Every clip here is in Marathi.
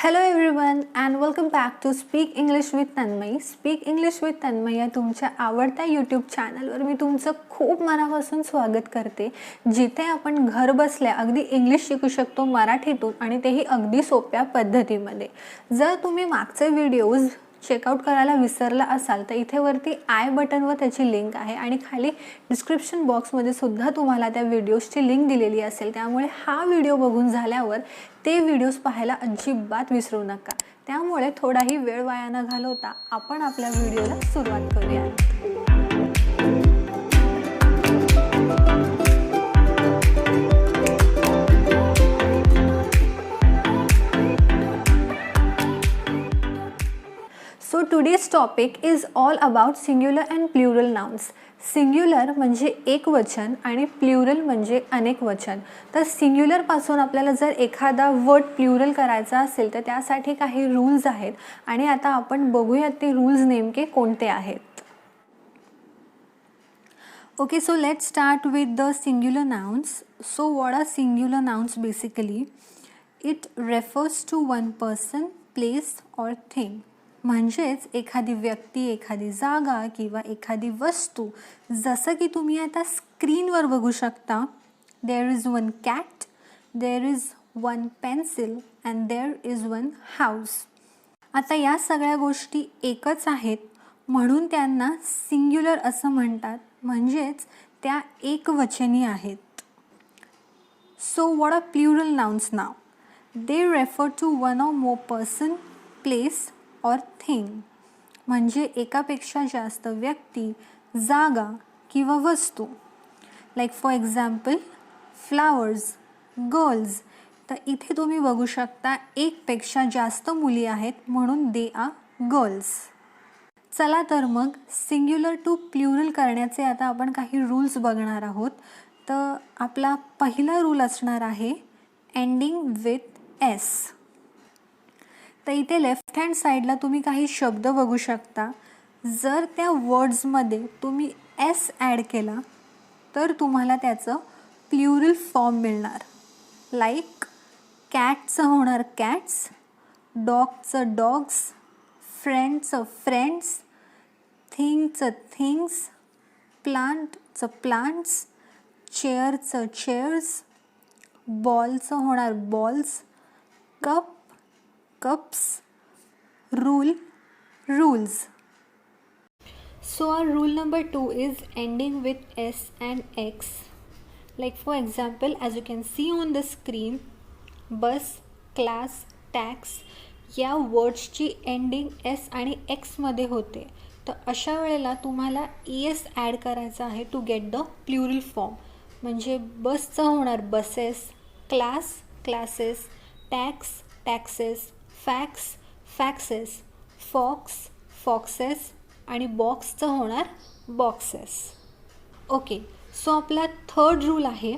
Hello everyone and welcome back to speak English with Tanmayi. Speak English with Tanmayi या तुमच्या आवडत्या यूट्यूब चॅनलवर मी तुमचं खूप मनापासून स्वागत करते, जिथे आपण घर बसल्या अगदी इंग्लिश शिकू शकतो मराठीतून, आणि तेही अगदी सोप्या पद्धतीमध्ये. जर तुम्ही मागचे व्हिडिओज चेकआउट करायला विसरला असाल तर इथे वरती आय बटनवर त्याची लिंक आहे आणि खाली डिस्क्रिप्शन बॉक्समध्ये सुद्धा तुम्हाला त्या व्हिडिओजची लिंक दिलेली असेल. त्यामुळे हा व्हिडिओ बघून झाल्यावर ते व्हिडिओज पाहायला अजिबात विसरू नका. त्यामुळे थोडाही वेळ वाया न घालवता आपण आपल्या व्हिडिओला सुरुवात करूया. So today's topic is all about singular and plural nouns. Singular म्हणजे एक वचन आणि प्लुरल म्हणजे अनेक वचन. तर सिंग्युलर पासून आपल्याला जर एखादा वर्ड प्लुरल करायचा असेल तर त्यासाठी काही रूल्स आहेत आणि आता आपण बघूयात ते रूल्स नेमके कोणते आहेत. Okay, so let's start with the singular nouns. So what are singular nouns basically? It refers to one person, place or thing. म्हणजेच एखादी व्यक्ती, एखादी जागा किंवा एखादी वस्तू. जसं की तुम्ही आता स्क्रीनवर बघू शकता, there is one cat, there is one pencil and there is one house. आता या सगळ्या गोष्टी एकच आहेत म्हणून त्यांना सिंग्युलर असं म्हणतात, म्हणजेच त्या एकवचनी आहेत. So what are plural nouns नाव? They refer to one or more person, place or thing. म्हणजे एकापेक्षा जास्त व्यक्ती, जागा किंवा वस्तू. Like for example flowers, girls. तर इथे तुम्ही बघू शकता एकपेक्षा जास्त मुली आहेत म्हणून दे आर गर्ल्स. चला तर मग सिंग्युलर टू प्लुरल करण्याचे आता आपण काही रूल्स बघणार आहोत. तर आपला पहिला रूल असणार आहे एंडिंग विथ एस. तर इथे लेफ्ट हँड साईडला तुम्ही काही शब्द बघू शकता. जर त्या वर्ड्समध्ये तुम्ही एस ॲड केला तर तुम्हाला त्याचं प्लुरल फॉर्म मिळणार. लाईक कॅटचं होणार कॅट्स, डॉगचं डॉग्स, फ्रेंडचं फ्रेंड्स, थिंगचं थिंग्स, प्लांटचं प्लांट्स, चेअरचं चेअर्स, बॉलचं होणार balls, cup cups, rule, rules. So our rule number 2 is ending with S and X. Like for example, as you can see on the screen, bus, class, tax या वर्ड्सची एंडिंग S आणि X मध्ये होते. तर अशा वेळेला तुम्हाला ES ॲड करायचा आहे to get the plural form. म्हणजे बसचं होणार buses, class classes, tax taxes, fax faxes, fox foxes आणि बॉक्सचं होणार बॉक्सेस. ओके, सो आपला थर्ड रूल आहे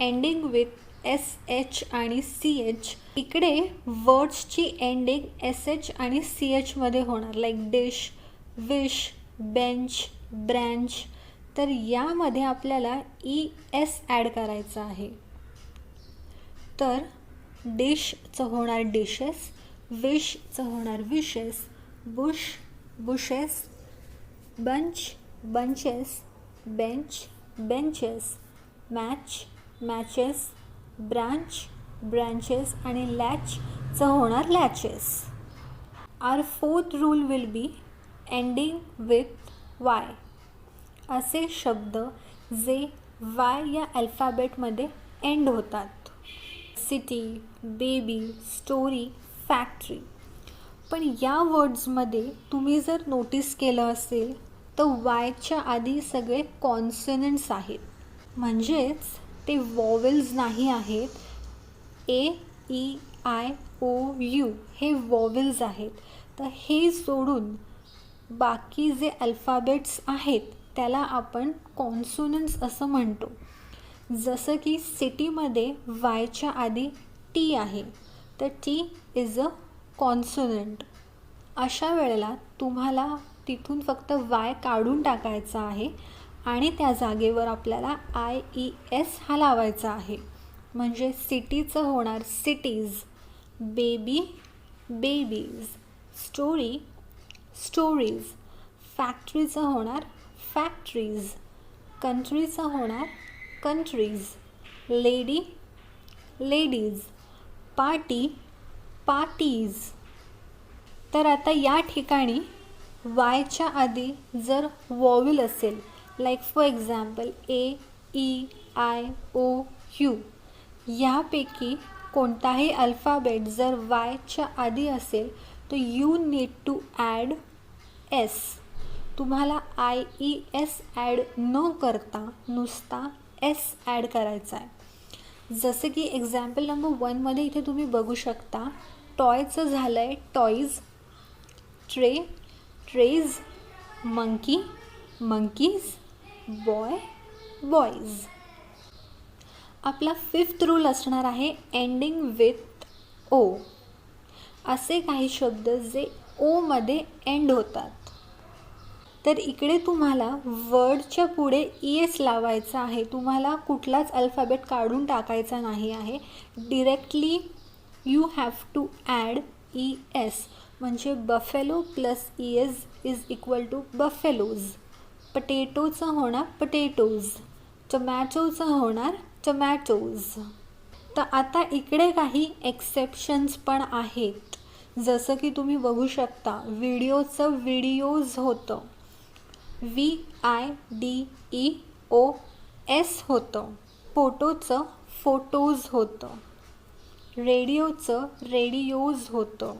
एंडिंग विथ SH आणि CH. इकडे वर्ड्सची एंडिंग SH आणि CH मध्ये होणार. Like dish, wish, bench, branch. तर यामध्ये आपल्याला ES ॲड करायचं आहे. तर डिशचं होणार डिशेस, विशचं होणार wishes, bush bushes, bunch bunches, bench benches, match matches, branch branches आणि लॅचचं होणार latches. Our fourth rule will be ending with Y. असे शब्द जे वाय या अल्फाबेटमध्ये एंड होतात. City, baby, story, factory. पण या वर्ड्समध्ये तुम्ही जर नोटीस केलं असेल तर वायच्या आधी सगळे कॉन्सनंट्स आहेत, म्हणजेच ते वॉवेल्स नाही आहेत. A, E, I, O, U हे वॉवेल्स आहेत. तर हे सोडून बाकी जे अल्फाबेट्स आहेत त्याला आपण कॉन्सोनंट्स असं म्हणतो. जसं की सिटीमध्ये वायच्या आधी टी आहे, तर टी इज अ कॉन्सोनंट. अशा वेळेला तुम्हाला तिथून फक्त वाय काढून टाकायचा आहे आणि त्या जागेवर आपल्याला IES हा लावायचा आहे. म्हणजे सिटीचं होणार cities, baby babies. Story stories. फॅक्टरीचं होणार फॅक्टरीज. कंट्रीचं होणार countries. Lady ladies. Party parties. तर आता या ठिकाणी वायच्या आधी जर वॉवेल असेल, like for example A, E, I, O, U, यापैकी कोणताही अल्फाबेट जर वायच्या आधी असेल तर you need to add S. तुम्हाला आय ई एस ॲड न करता नुसता एस ॲड करायचा आहे. जसं की एक्झाम्पल नंबर 1मध्ये इथे तुम्ही बघू शकता, टॉयचं झालं आहे toys, tray trays, monkey monkeys, boy boys. आपला 5th रूल असणार आहे एंडिंग विथ ओ. असे काही शब्द जे ओमध्ये एंड होतात. तर इकडे तुम्हाला वर्डच्या पुढे ई एस लावायचा आहे. तुम्हाला कुठलाच अल्फाबेट काढून टाकायचा नाही आहे. Directly you have to add E S. म्हणजे buffalo plus E S is equal to buffaloes. पटेटोचं होणार पटेटोज. टोमॅटोचं होणार टोमॅटोज. तर आता इकडे काही एक्सेप्शन्स पण आहेत. जसं की तुम्ही बघू शकता, व्हिडिओचं व्हिडिओज होतं, VIDEOS होतं. फोटोचं फोटोज होतं. रेडिओचं रेडिओज होतं.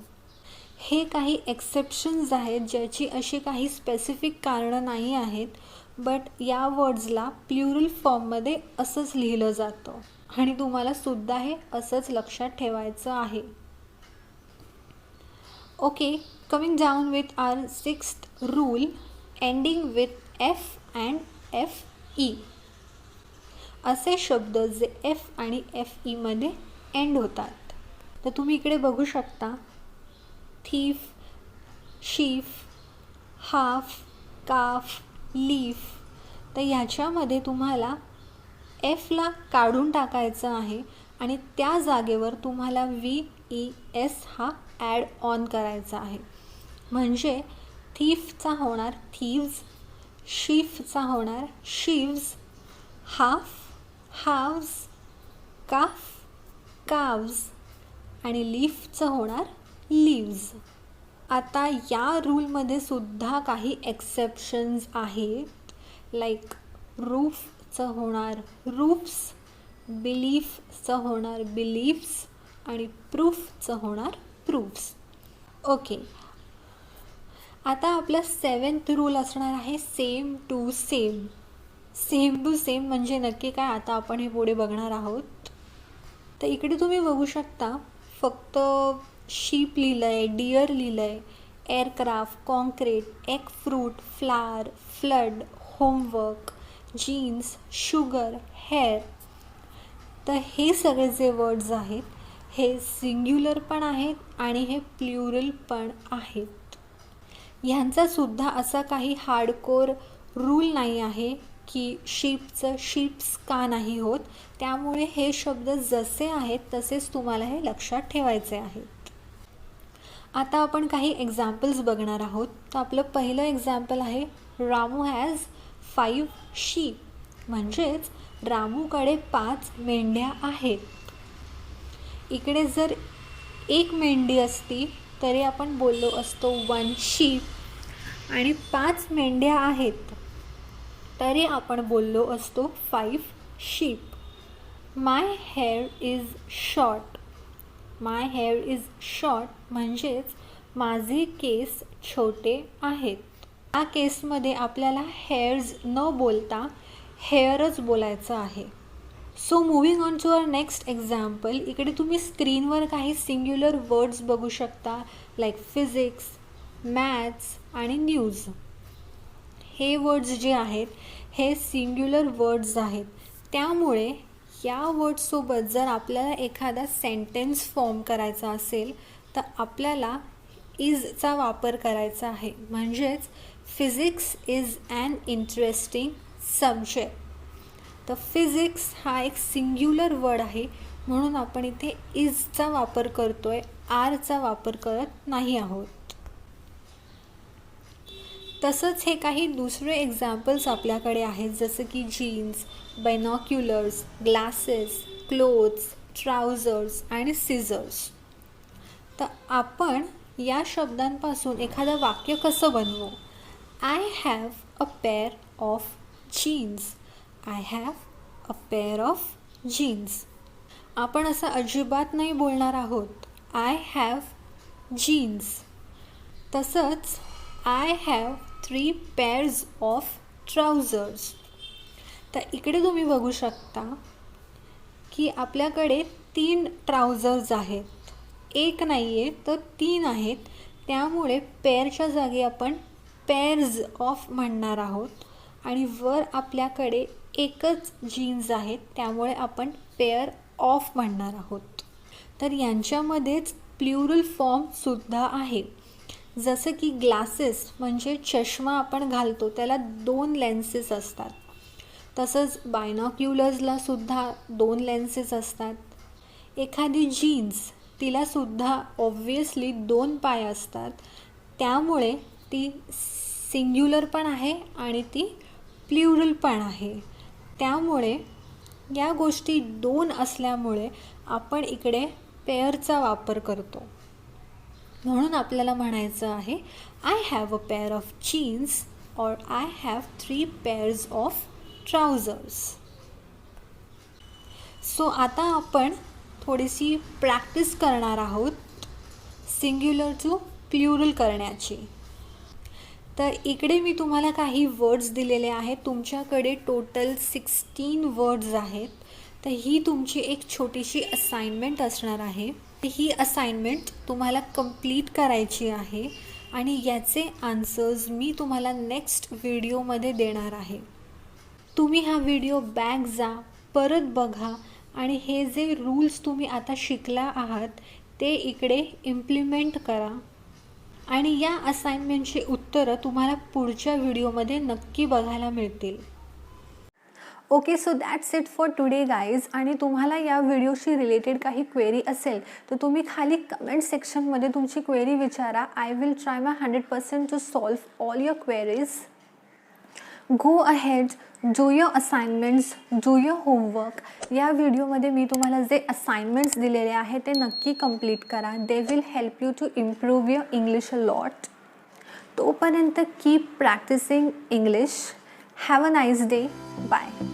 हे काही एक्सेप्शन्स आहेत ज्याची अशी काही स्पेसिफिक कारणं नाही आहेत, बट या वर्ड्सला प्लुरल फॉर्ममध्ये असंच लिहिलं जातं आणि तुम्हाला सुद्धा हे असंच लक्षात ठेवायचं आहे. Okay, coming down with our 6th rule, ending with F and FE. असे शब्द जे एफ आणि FE मध्ये एंड होतात. तर तुम्ही इकडे बघू शकता, थीफ, शीफ, हाफ, काफ, लीफ. तर ह्याच्यामध्ये तुम्हाला एफला काढून टाकायचं आहे आणि त्या जागेवर तुम्हाला VES हा ॲड ऑन करायचा आहे. म्हणजे थीफचा होणार थीव्ज, शीफचा होणार शीव्ज, हाफ हाव्ज, काफ काव्ज आणि लीफचं होणार लीव्ज. आता या रूलमध्ये सुद्धा काही एक्सेप्शन्स आहेत. लाईक रूफचं होणार रूफ्स, बिलीफचं होणार बिलीफ्स आणि प्रूफचं होणार प्रूफ्स. ओके, आता आपला 7th रूल असणार आहे same to same. Same to same म्हणजे नक्की काय, आता आपण हे पुढे बघणार आहोत. तर इकडे तुम्ही बघू शकता, फक्त शीप लिहिलं आहे, डिअर लिहिलं आहे, aircraft, concrete, egg fruit, flower, flood, homework, jeans, sugar, hair. तर हे सगळे जे वर्ड्स आहेत हे सिंग्युलर पण आहेत आणि हे प्लुरल पण आहेत. ह्यांचा सुद्धा असा काही हार्डकोर रूल नाही आहे की शीपचं शीप्स का नाही होत. त्यामुळे हे शब्द जसे आहेत तसेच तुम्हाला हे लक्षात ठेवायचे आहेत. आता आपण काही एक्झाम्पल्स बघणार आहोत. तर आपलं पहिलं एक्झाम्पल आहे रामू हॅज 5 शीप. म्हणजेच रामूकडे 5 मेंढ्या आहेत. इकडे जर एक मेंढी असती तरी आपण बोललो असतो 1 शीप, आणि 5 मेंढ्या आहेत तरी आपण बोललो असतो 5 ship. My hair is short. My hair is short म्हणजेच माझे केस छोटे आहेत. या केसमध्ये आपल्याला हेअर्स न बोलता हेअरच बोलायचं आहे. So moving on to our next example. इकडे तुम्ही स्क्रीनवर काही सिंग्युलर वर्ड्स बघू शकता, लाईक फिजिक्स, मॅथ्स आणि न्यूज. हे वर्ड्स जे आहेत हे सिंग्युलर वर्ड्स आहेत. त्यामुळे या वर्ड्ससोबत जर आपल्याला एखादा सेंटेन्स फॉर्म करायचा असेल तर आपल्याला इजचा वापर करायचा आहे. म्हणजेच physics is an interesting subject. तर फिजिक्स हा एक सिंग्युलर वर्ड आहे म्हणून आपण इथे इजचा वापर करतो आहे आरचा वापर करत नाही आहोत. तसंच हे काही दुसरे एक्झाम्पल्स आपल्याकडे आहेत, जसं की जीन्स, बायनॉक्युलर्स, ग्लासेस, क्लोथ्स, ट्राउझर्स आणि सिझर्स. तर आपण या शब्दांपासून एखादं वाक्य कसं बनवू? I have a pair of jeans. I have a pair of jeans. आपण असं अजिबात नाही बोलणार आहोत. I have jeans. तसंच I have 3 pairs of trousers. तर इकडे तुम्ही बघू शकता की आपल्याकडे 3 ट्राउझर्स आहेत. एक नाही आहे तर 3 आहेत. त्यामुळे पेअरच्या जागी आपण पेअर्स ऑफ म्हणणार आहोत. आणि वर आपल्याकडे एकच जीन्स आहेत, त्यामुळे आपण पेअर ऑफ म्हणणार आहोत. तर यांच्यामध्येच प्लुरल फॉर्मसुद्धा आहे. जसं की ग्लासेस म्हणजे चष्मा आपण घालतो, त्याला 2 लेन्सेस असतात. तसंच बायनॉक्युलर्सला सुद्धा 2 लेन्सेस असतात. एखादी जीन्स तिलासुद्धा ऑब्व्हियसली 2 पाय असतात. त्यामुळे ती सिंग्युलर पण आहे आणि ती प्लुरल पण आहे. त्यामुळे या गोष्टी 2 असल्यामुळे आपण इकडे पेअरचा वापर करतो. म्हणून आपल्याला म्हणायचं आहे I have a pair of jeans और I have 3 pairs of trousers. So आता आपण थोडीशी प्रॅक्टिस करणार आहोत सिंग्युलर टू प्लुरल करण्याची. तर इकडे मी तुम्हाला काही वर्ड्स दिलेले आहेत. तुमच्याकडे टोटल 16 वर्ड्स आहेत. तर ही तुमची एक छोटीशी असाइनमेंट असणार आहे. ही असाइनमेंट तुम्हाला कंप्लीट करायची आहे आणि याचे आन्सर्स मी तुम्हाला नेक्स्ट व्हिडिओमध्ये देणार आहे. तुम्ही हा व्हिडिओ बॅक जा, परत बघा आणि हे जे रूल्स तुम्ही आता शिकला आहात ते इकडे इम्प्लिमेंट करा. आणि या असाइनमेंटची उत्तरं तुम्हाला पुढच्या व्हिडिओमध्ये नक्की बघायला मिळतील. Okay, so that's it for today guys. आणि तुम्हाला या व्हिडिओशी रिलेटेड काही क्वेरी असेल तर तुम्ही खाली कमेंट सेक्शनमध्ये तुमची क्वेरी विचारा. I will try my 100% to solve all your queries. Go ahead, do your assignments, do your homework. या व्हिडिओमध्ये मी तुम्हाला जे असाइनमेंट्स दिलेले आहेत ते नक्की कंप्लीट करा. They will help you to improve your English a lot. तोपर्यंत keep practising English. Have a nice day. Bye.